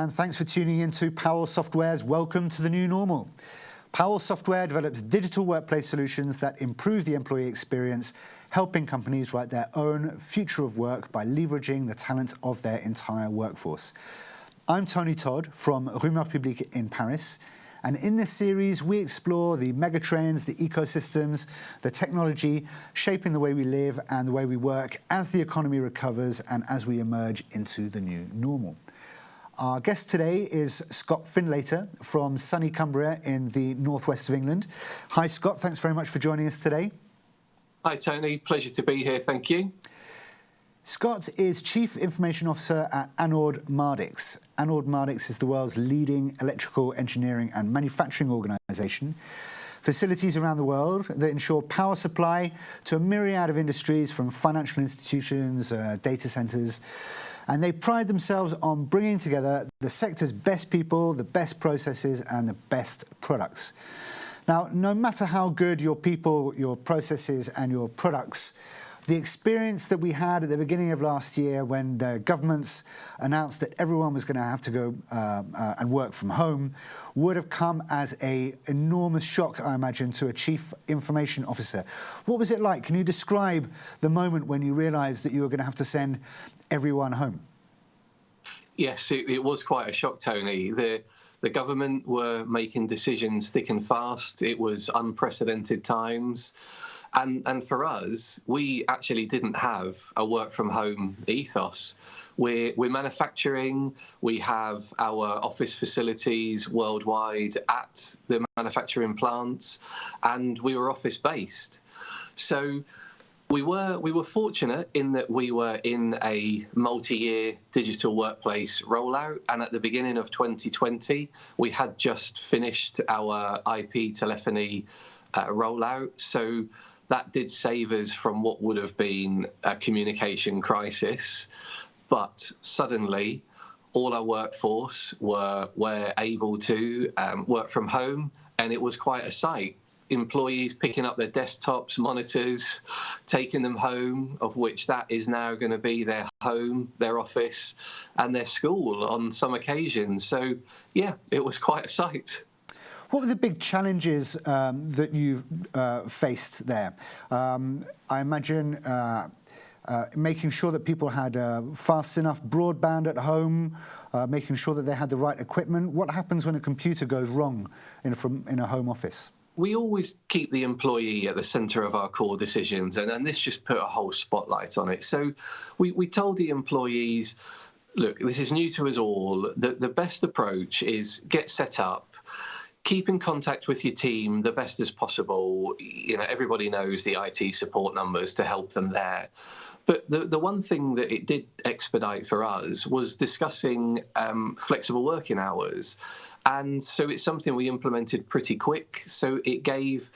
and thanks for tuning in to Powell Software's Welcome to the New Normal. Powell Software develops digital workplace solutions that improve the employee experience, helping companies write their own future of work by leveraging the talent of their entire workforce. I'm Tony Todd from Rumeur Publique in Paris, and in this series we explore the megatrends, the ecosystems, the technology shaping the way we live and the way we work as the economy recovers and as we emerge into the new normal. Our guest today is Scott Findlater from sunny Cumbria in the northwest of England. Hi Scott, thanks very much for joining us today. Hi Tony, pleasure to be here, thank you. Scott is Chief Information Officer at Anord Mardix. Anord Mardix is the world's leading electrical engineering and manufacturing organisation. Facilities around the world that ensure power supply to a myriad of industries from financial institutions, data centres, and they pride themselves on bringing together the sector's best people, the best processes and the best products. Now, no matter how good your people, your processes and your products, the experience that we had at the beginning of last year when the governments announced that everyone was going to have to go and work from home would have come as an enormous shock, I imagine, to a chief information officer. What was it like? Can you describe the moment when you realised that you were going to have to send everyone home? Yes, it was quite a shock, Tony. The government were making decisions thick and fast. It was unprecedented times. And for us, we actually didn't have a work from home ethos. We're manufacturing, we have our office facilities worldwide at the manufacturing plants, and we were office based. So we were fortunate in that we were in a multi-year digital workplace rollout, and at the beginning of 2020, we had just finished our IP telephony rollout. So that did save us from what would have been a communication crisis. But suddenly, all our workforce were able to work from home, and it was quite a sight. Employees picking up their desktops, monitors, taking them home, of which that is now going to be their home, their office, and their school on some occasions. So, yeah, it was quite a sight. What were the big challenges that you faced there? I imagine making sure that people had fast enough broadband at home, making sure that they had the right equipment. What happens when a computer goes wrong in a home office? We always keep the employee at the centre of our core decisions, and this just put a whole spotlight on it. So we told the employees, look, this is new to us all. The best approach is get set up, keep in contact with your team the best as possible. You know, everybody knows the IT support numbers to help them there. But the one thing that it did expedite for us was discussing flexible working hours. And so it's something we implemented pretty quick. So it gave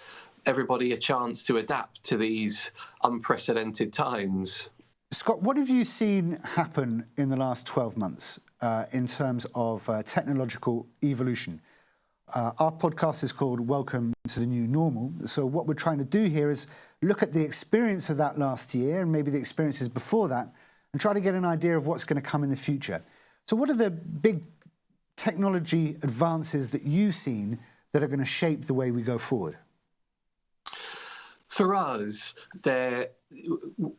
everybody a chance to adapt to these unprecedented times. Scott, what have you seen happen in the last 12 months in terms of technological evolution? Our podcast is called Welcome to the New Normal. So what we're trying to do here is look at the experience of that last year and maybe the experiences before that and try to get an idea of what's going to come in the future. So what are the big technology advances that you've seen that are going to shape the way we go forward? For us,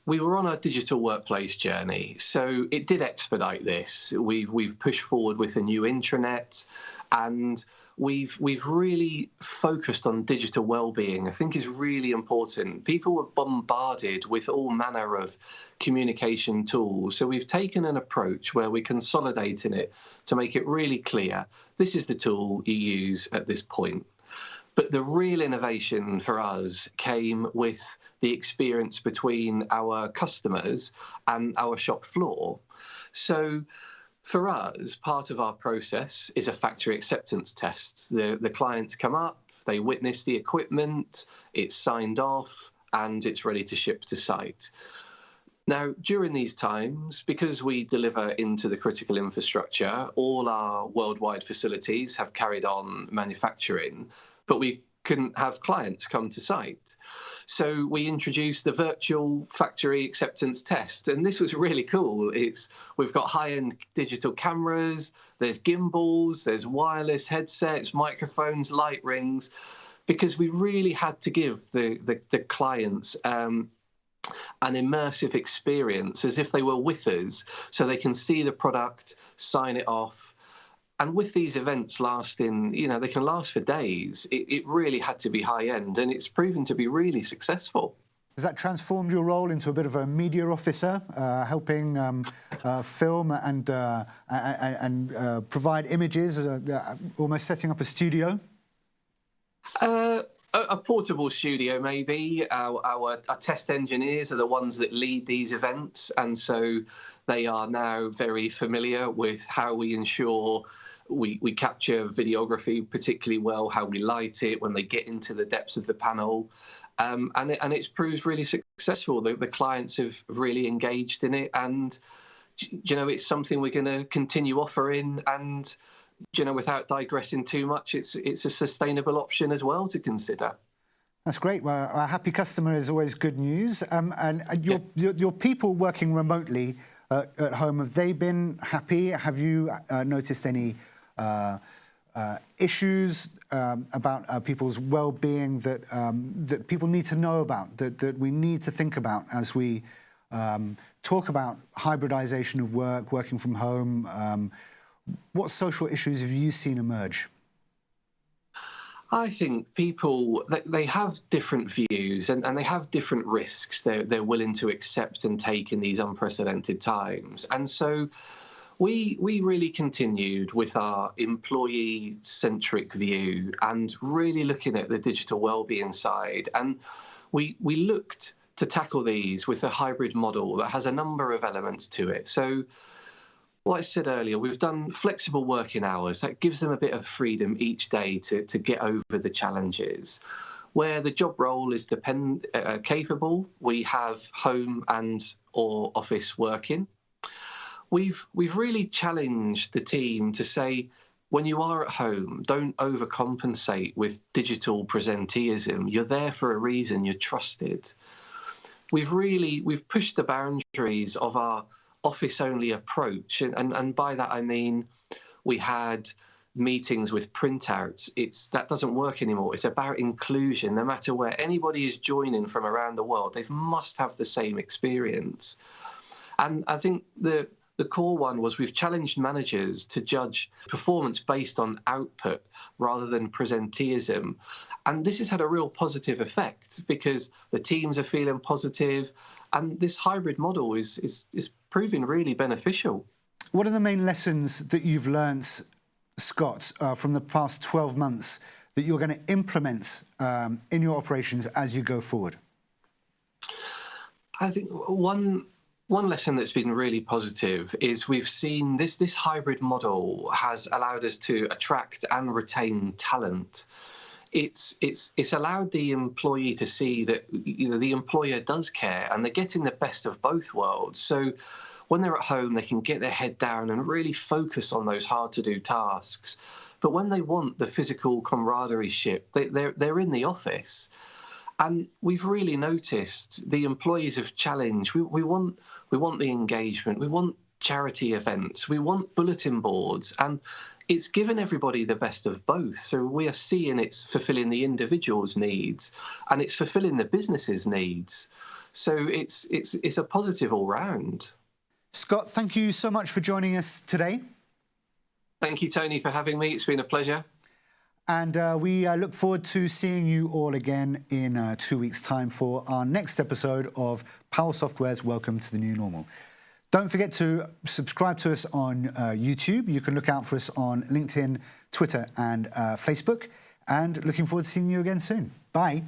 we were on a digital workplace journey, so it did expedite this. We've pushed forward with a new intranet, and we've really focused on digital well-being. I think is really important. People were bombarded with all manner of communication tools, so we've taken an approach where we're consolidating it to make it really clear. This is the tool you use at this point. But the real innovation for us came with the experience between our customers and our shop floor. So for us, part of our process is a factory acceptance test. The clients come up, they witness the equipment, it's signed off, and it's ready to ship to site. Now, during these times, because we deliver into the critical infrastructure, all our worldwide facilities have carried on manufacturing, but we couldn't have clients come to site. So we introduced the virtual factory acceptance test, and this was really cool. We've got high-end digital cameras, there's gimbals, there's wireless headsets, microphones, light rings, because we really had to give the clients an immersive experience as if they were with us, so they can see the product, sign it off. And with these events lasting, they can last for days, it really had to be high end, and it's proven to be really successful. Has that transformed your role into a bit of a media officer, helping film and provide images, almost setting up a studio? A portable studio, maybe. Our test engineers are the ones that lead these events, and so they are now very familiar with how we ensure we capture videography particularly well, how we light it when they get into the depths of the panel. And it's proved really successful. The clients have really engaged in it, and it's something we're going to continue offering. And without digressing too much, it's a sustainable option as well to consider. That's great. Well, a happy customer is always good news. And your people working remotely at home, have they been happy? Have you noticed any issues about people's well-being that people need to know about, that we need to think about as we talk about hybridization of work, working from home? What social issues have you seen emerge? I think people, they have different views and they have different risks they're willing to accept and take in these unprecedented times. And so we really continued with our employee-centric view and really looking at the digital well-being side. And we looked to tackle these with a hybrid model that has a number of elements to it. So, like I said earlier, we've done flexible working hours. That gives them a bit of freedom each day to get over the challenges. Where the job role is capable, we have home or office working. We've really challenged the team to say, when you are at home, don't overcompensate with digital presenteeism. You're there for a reason. You're trusted. We've pushed the boundaries of our office-only approach, and by that I mean we had meetings with printouts. That doesn't work anymore. It's about inclusion. No matter where anybody is joining from around the world, they must have the same experience. And I think the core one was we've challenged managers to judge performance based on output rather than presenteeism. And this has had a real positive effect because the teams are feeling positive, and this hybrid model is proving really beneficial. What are the main lessons that you've learnt, Scott, from the past 12 months that you're going to implement in your operations as you go forward? I think one lesson that's been really positive is we've seen this hybrid model has allowed us to attract and retain talent. It's allowed the employee to see that the employer does care and they're getting the best of both worlds. So when they're at home, they can get their head down and really focus on those hard-to-do tasks. But when they want the physical camaraderie, they're in the office. And we've really noticed the employees have challenged. We want the engagement. We want charity events. We want bulletin boards. And it's given everybody the best of both. So we are seeing it's fulfilling the individual's needs and it's fulfilling the business's needs. So it's a positive all round. Scott, thank you so much for joining us today. Thank you, Tony, for having me. It's been a pleasure. And we look forward to seeing you all again in 2 weeks' time for our next episode of Powell Software's Welcome to the New Normal. Don't forget to subscribe to us on YouTube. You can look out for us on LinkedIn, Twitter and Facebook. And looking forward to seeing you again soon. Bye.